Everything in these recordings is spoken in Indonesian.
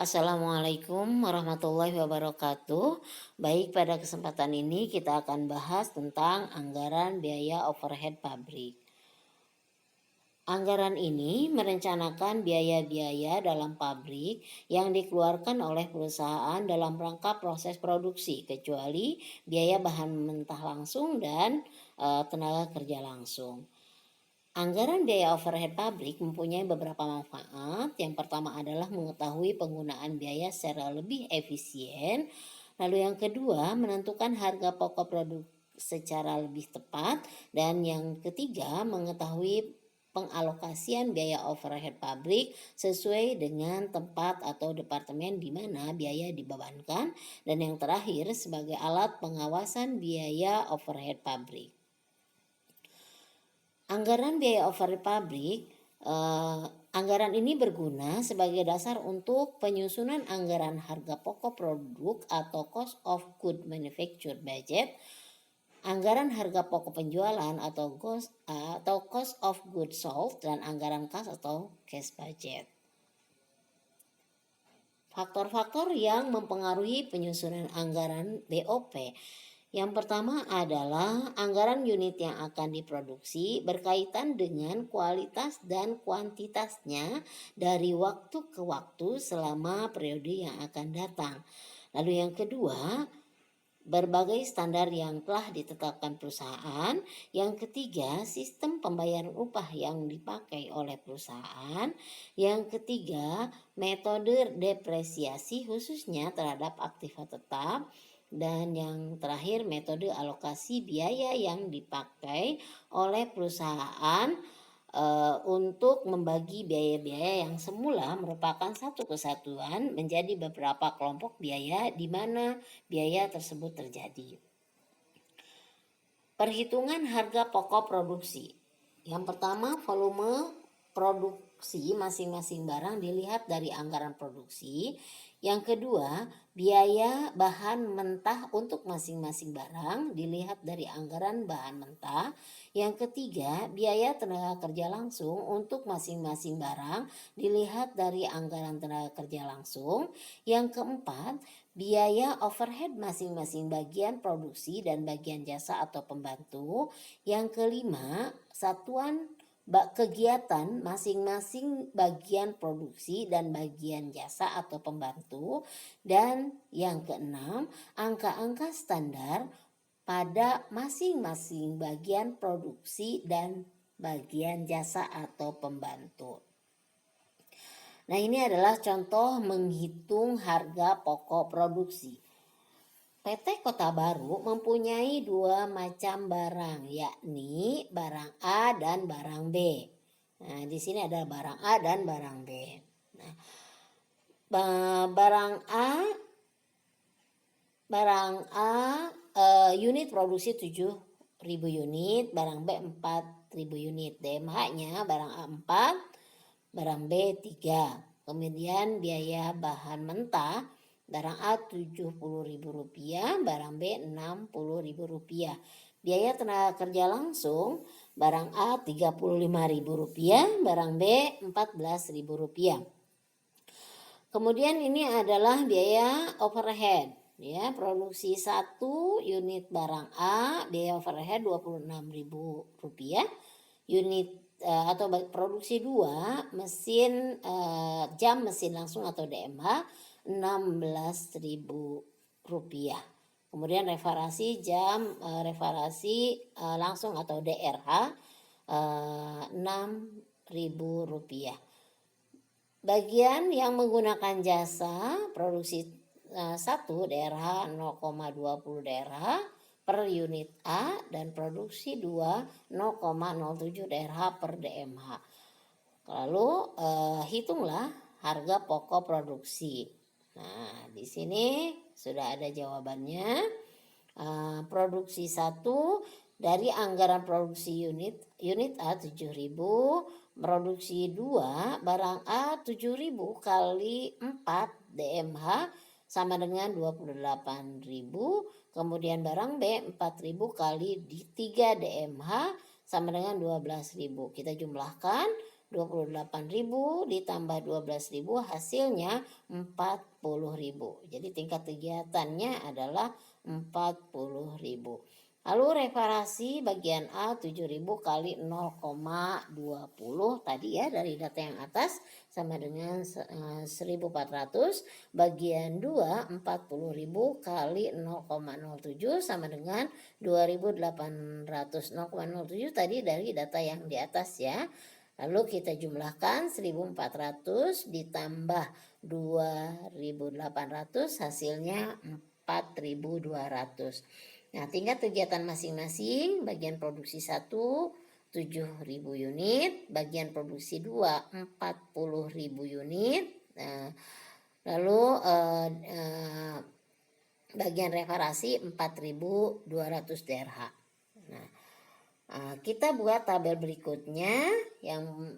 Assalamualaikum warahmatullahi wabarakatuh. Baik, pada kesempatan ini kita akan bahas tentang anggaran biaya overhead pabrik. Anggaran ini merencanakan biaya-biaya dalam pabrik yang dikeluarkan oleh perusahaan dalam rangka proses produksi, kecuali biaya bahan mentah langsung dan tenaga kerja langsung. Anggaran biaya overhead pabrik mempunyai beberapa manfaat. Yang pertama adalah mengetahui penggunaan biaya secara lebih efisien. Lalu yang kedua, menentukan harga pokok produk secara lebih tepat. Dan yang ketiga, mengetahui pengalokasian biaya overhead pabrik sesuai dengan tempat atau departemen di mana biaya dibebankan. Dan yang terakhir, sebagai alat pengawasan biaya overhead pabrik. Anggaran biaya overhead pabrik, anggaran ini berguna sebagai dasar untuk penyusunan anggaran harga pokok produk atau cost of good manufacture budget, anggaran harga pokok penjualan atau cost of goods sold, dan anggaran kas atau cash budget. Faktor-faktor yang mempengaruhi penyusunan anggaran BOP. Yang pertama adalah anggaran unit yang akan diproduksi berkaitan dengan kualitas dan kuantitasnya dari waktu ke waktu selama periode yang akan datang. Lalu yang kedua, berbagai standar yang telah ditetapkan perusahaan. Yang ketiga, sistem pembayaran upah yang dipakai oleh perusahaan. Yang ketiga, metode depresiasi khususnya terhadap aktiva tetap. Dan yang terakhir, metode alokasi biaya yang dipakai oleh perusahaan untuk membagi biaya-biaya yang semula merupakan satu kesatuan menjadi beberapa kelompok biaya di mana biaya tersebut terjadi. Perhitungan harga pokok produksi. Yang pertama, volume produksi masing-masing barang dilihat dari anggaran produksi. Yang kedua, biaya bahan mentah untuk masing-masing barang dilihat dari anggaran bahan mentah. Yang ketiga, biaya tenaga kerja langsung untuk masing-masing barang dilihat dari anggaran tenaga kerja langsung. Yang keempat, biaya overhead masing-masing bagian produksi dan bagian jasa atau pembantu. Yang kelima, satuan kegiatan masing-masing bagian produksi dan bagian jasa atau pembantu. Dan yang keenam, angka-angka standar pada masing-masing bagian produksi dan bagian jasa atau pembantu. Nah, ini adalah contoh menghitung harga pokok produksi. PT Kota Baru mempunyai dua macam barang, yakni barang A dan barang B. Nah, di sini ada barang A dan barang B. Nah, barang A unit produksi 7.000 unit, barang B 4.000 unit. DMH-nya barang A 4, barang B 3. Kemudian biaya bahan mentah, barang A Rp70.000, barang B Rp60.000. Biaya tenaga kerja langsung, barang A Rp35.000, barang B Rp14.000. Kemudian ini adalah biaya overhead. Ya, produksi 1 unit barang A, biaya overhead Rp26.000. Unit atau produksi 2 mesin jam mesin langsung atau DMH Rp16.000. Kemudian reparasi jam reparasi langsung atau DRH Rp6.000. Bagian yang menggunakan jasa produksi 1 DRH 0,20 DRH per unit A dan produksi 2 0,07 DRH per DMH. Lalu hitunglah harga pokok produksi. Nah, di sini sudah ada jawabannya. Produksi 1 dari anggaran produksi unit A 7.000, produksi 2 barang A 7.000 kali 4 DMH sama dengan 28.000. Kemudian barang B 4.000 kali 3 DMH sama dengan 12.000. Kita jumlahkan 28.000 ditambah 12.000 hasilnya 40.000. Jadi tingkat kegiatannya adalah 40.000. Lalu reparasi bagian A 7.000 kali 0,20 tadi ya dari data yang atas sama dengan 1.400. Bagian 2 40.000 kali 0,07 sama dengan 2.800. 0,07 tadi dari data yang di atas ya. Lalu kita jumlahkan 1.400 ditambah 2.800 hasilnya 4.200. Nah, tingkat kegiatan masing-masing, bagian produksi 1 7.000 unit, bagian produksi 2 40.000 unit. Nah, lalu bagian reparasi 4.200 DRH. Nah, kita buat tabel berikutnya yang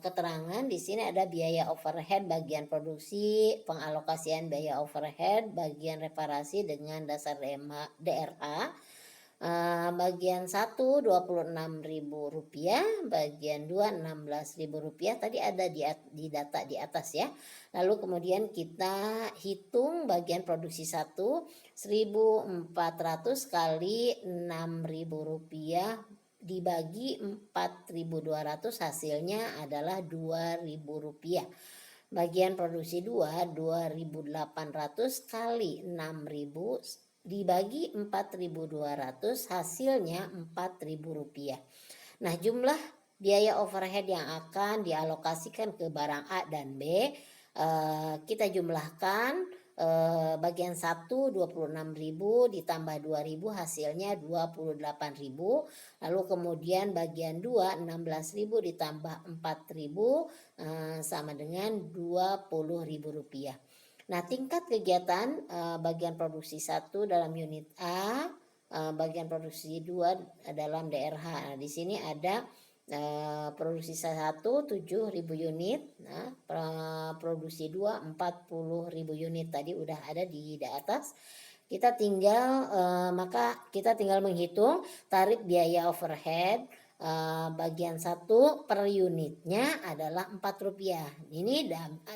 keterangan di sini ada biaya overhead bagian produksi, pengalokasian biaya overhead bagian reparasi dengan dasar DRH. Bagian 1 Rp26.000, bagian 2 Rp16.000 tadi ada di data di atas ya. Lalu kemudian kita hitung bagian produksi 1 1.400 kali Rp6.000 dibagi 4.200 hasilnya adalah Rp2.000. Bagian produksi 2 2.800 kali 6.000 dibagi 4.200 hasilnya Rp4.000. Nah, jumlah biaya overhead yang akan dialokasikan ke barang A dan B kita jumlahkan. Bagian 1 26.000 ditambah 2.000 hasilnya 28.000. Lalu kemudian bagian 2 16.000 ditambah 4.000 sama dengan Rp20.000. Nah, tingkat kegiatan bagian produksi 1 dalam unit A, bagian produksi 2 dalam DRH. Nah, di sini ada produksi 1 7.000 unit, nah, produksi 2 40.000 unit tadi udah ada di atas. Kita tinggal menghitung tarif biaya overhead bagian 1 per unitnya adalah Rp4. Ini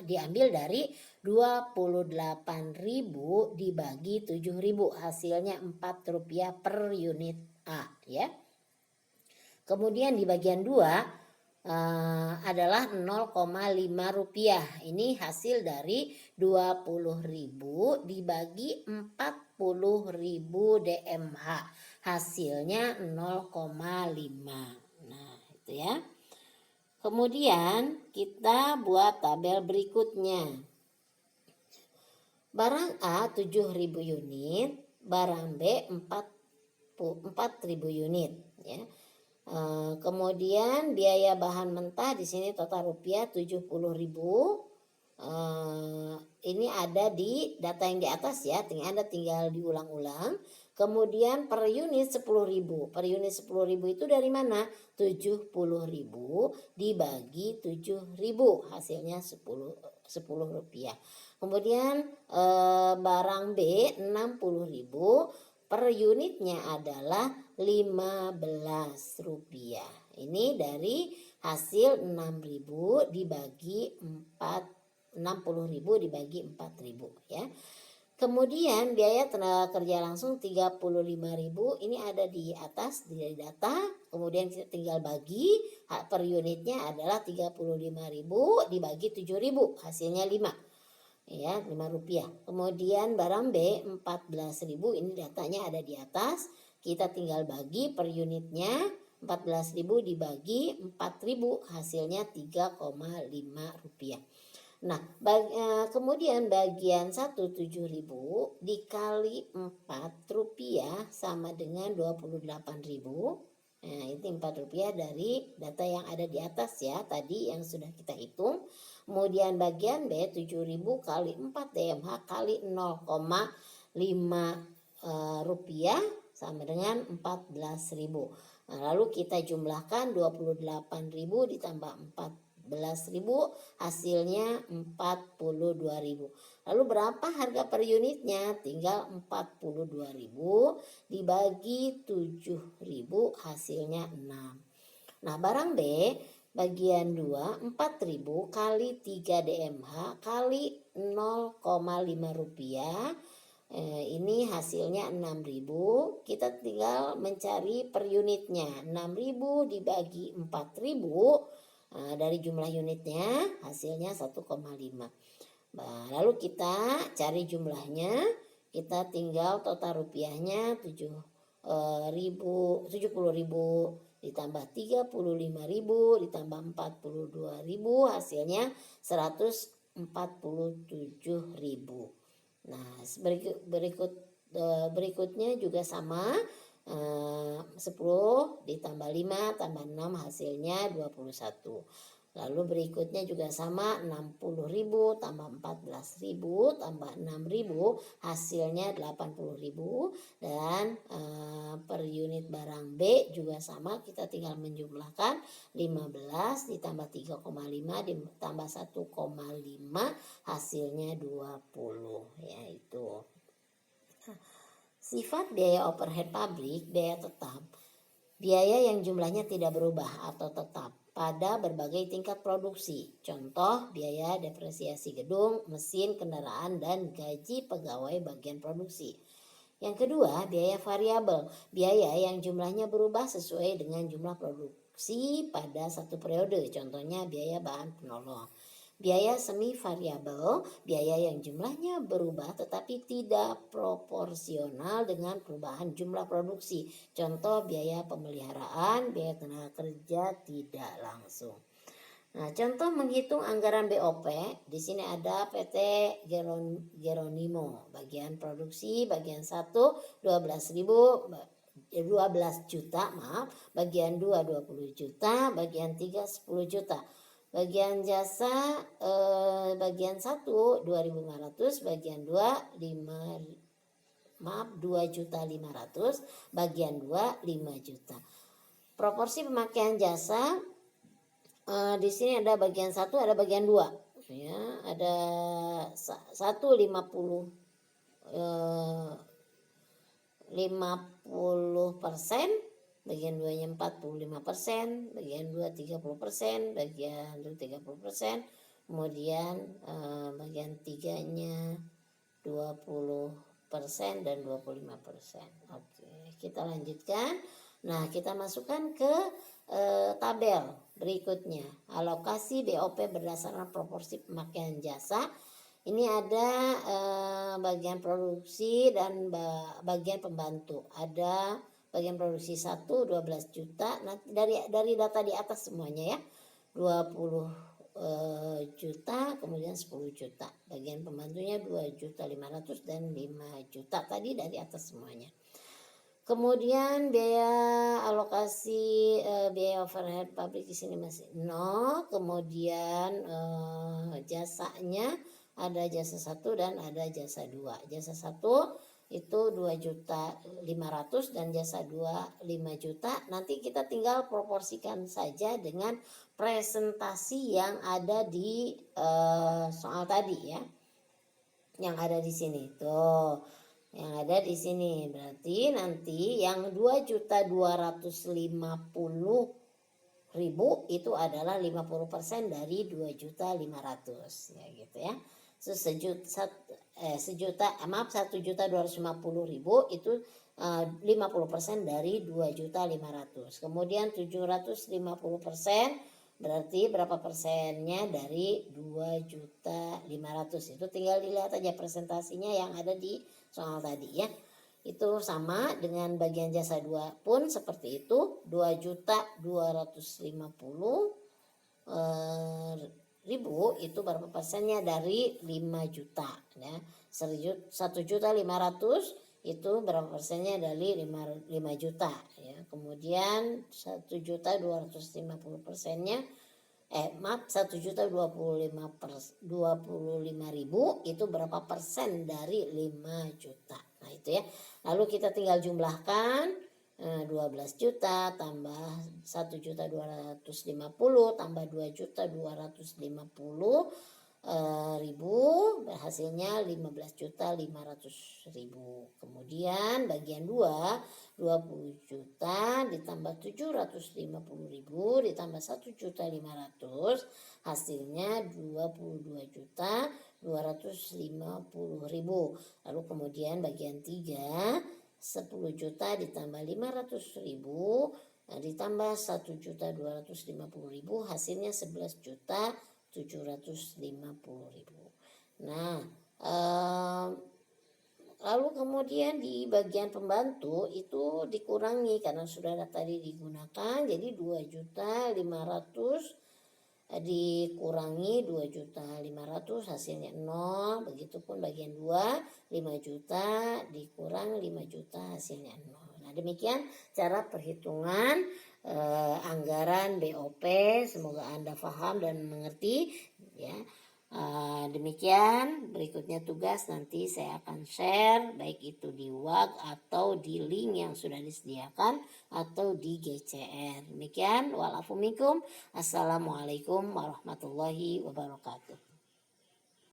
diambil dari 28.000 dibagi 7.000 hasilnya Rp4 per unit A ya. Kemudian di bagian 2 adalah Rp0,5. Ini hasil dari 20.000 dibagi 40.000 DMH. Hasilnya 0,5. Nah, itu ya. Kemudian kita buat tabel berikutnya. Barang A 7.000 unit, barang B 4.000 unit ya. Kemudian biaya bahan mentah di sini total rupiah 70.000. Ini ada di data yang di atas ya, Anda tinggal diulang-ulang. Kemudian per unit 10.000. Per unit 10.000 itu dari mana? 70.000 dibagi 7.000 hasilnya 10 rupiah. Kemudian barang B 60.000. Per unitnya adalah Rp15. Ini dari hasil 6.000 dibagi 60.000 dibagi 4.000 ya. Kemudian biaya tenaga kerja langsung 35.000. Ini ada di atas di data. Kemudian kita tinggal bagi per unitnya adalah 35.000 dibagi 7.000 hasilnya 5. Ya, Rp5. Kemudian barang B 14.000, ini datanya ada di atas. Kita tinggal bagi per unitnya 14.000 dibagi 4.000 hasilnya Rp3,5. Nah, kemudian bagian 1 7.000 dikali Rp4 sama dengan 28.000. Nah, itu Rp4 dari data yang ada di atas ya, tadi yang sudah kita hitung. Kemudian bagian B 7.000 kali 4 DMH kali 0,5 rupiah sama dengan 14.000. Nah, lalu kita jumlahkan 28.000 ditambah 14.000 hasilnya 42.000. Lalu berapa harga per unitnya? Tinggal 42.000 dibagi 7.000 hasilnya 6. Nah, barang B bagian 2 4.000 kali 3 DMH kali 0,5 rupiah. Ini hasilnya 6.000. Kita tinggal mencari per unitnya. 6.000 dibagi 4.000, dari jumlah unitnya hasilnya 1,5. Lalu kita cari jumlahnya. Kita tinggal total rupiahnya 70.000 ditambah 35.000 ditambah 42.000, hasilnya 147.000. Nah, berikutnya juga sama. 10 ditambah 5 tambah 6 hasilnya 21. Lalu berikutnya juga sama, 60.000 tambah 14.000 tambah 6.000 hasilnya 80.000. Dan per unit barang B juga sama, kita tinggal menjumlahkan 15 ditambah 3,5 ditambah 1,5 hasilnya 20, yaitu sifat biaya overhead pabrik, biaya tetap, biaya yang jumlahnya tidak berubah atau tetap pada berbagai tingkat produksi. Contoh, biaya depresiasi gedung, mesin, kendaraan, dan gaji pegawai bagian produksi. Yang kedua, biaya variabel, biaya yang jumlahnya berubah sesuai dengan jumlah produksi pada satu periode. Contohnya, biaya bahan penolong. Biaya semi variabel, biaya yang jumlahnya berubah tetapi tidak proporsional dengan perubahan jumlah produksi. Contoh, biaya pemeliharaan, biaya tenaga kerja tidak langsung. Nah, contoh menghitung anggaran BOP, di sini ada PT Geronimo, bagian produksi, bagian 1 12 juta, bagian 2 20 juta, bagian 3 10 juta. Bagian jasa bagian 1 2.500, bagian 2 2.500.000, bagian 2 5 juta. Proporsi pemakaian jasa di sini ada bagian 1, ada bagian 2. Ya, ada 1 50% bagian 2-nya 45%, bagian 2 30%, bagian 2 30%, kemudian bagian 3-nya 20% dan 25%. Oke, kita lanjutkan. Nah, kita masukkan ke tabel berikutnya. Alokasi BOP berdasarkan proporsi pemakaian jasa. Ini ada bagian produksi dan bagian pembantu. Ada bagian produksi 1 12 juta. Nah, dari data di atas semuanya ya. 20 juta, kemudian 10 juta. Bagian pembantunya 2.500.000 dan 5 juta. Tadi dari atas semuanya. Kemudian biaya alokasi biaya overhead pabrik di sini masih 0. Kemudian jasanya ada jasa 1 dan ada jasa 2. Jasa 1 itu 2.500.000 dan jasa 2 5 juta. Nanti kita tinggal proporsikan saja dengan presentasi yang ada di soal tadi ya. Yang ada di sini tuh. Yang ada di sini berarti nanti yang 2.250.000 itu adalah 50% dari 2.500.000 ya gitu ya. 1.250.000 itu 50% dari 2.500.000. Kemudian 750% berarti berapa persennya dari 2.500.000. Itu tinggal dilihat aja presentasinya yang ada di soal tadi ya. Itu sama dengan bagian jasa 2 pun seperti itu. 2.250.000 itu berapa persennya dari 5 juta ya. 1.500.000 itu berapa persennya dari 5 juta ya. Kemudian 1.250 persennya 1.025.000 itu berapa persen dari 5 juta. Nah itu ya. Lalu kita tinggal jumlahkan 12 juta tambah 1.250 tambah 2.250 ribu, hasilnya 15.500.000. Kemudian bagian 2, 20 juta ditambah 750.000 ditambah 1.500.000, hasilnya 22.250.000. Lalu kemudian bagian 3, 10 juta ditambah 500.000 ditambah 1.250.000, hasilnya 11.750.000. Nah, lalu kemudian di bagian pembantu itu dikurangi karena sudah tadi digunakan, jadi 2.500.000 dikurangi 2.500.000, hasilnya 0. Begitupun bagian 2, 5 juta dikurang 5 juta, hasilnya 0. Nah, demikian cara perhitungan anggaran BOP. Semoga Anda paham dan mengerti ya. Demikian, berikutnya tugas nanti saya akan share baik itu di WAG atau di link yang sudah disediakan atau di GCR. Demikian, walafumikum. Assalamualaikum warahmatullahi wabarakatuh.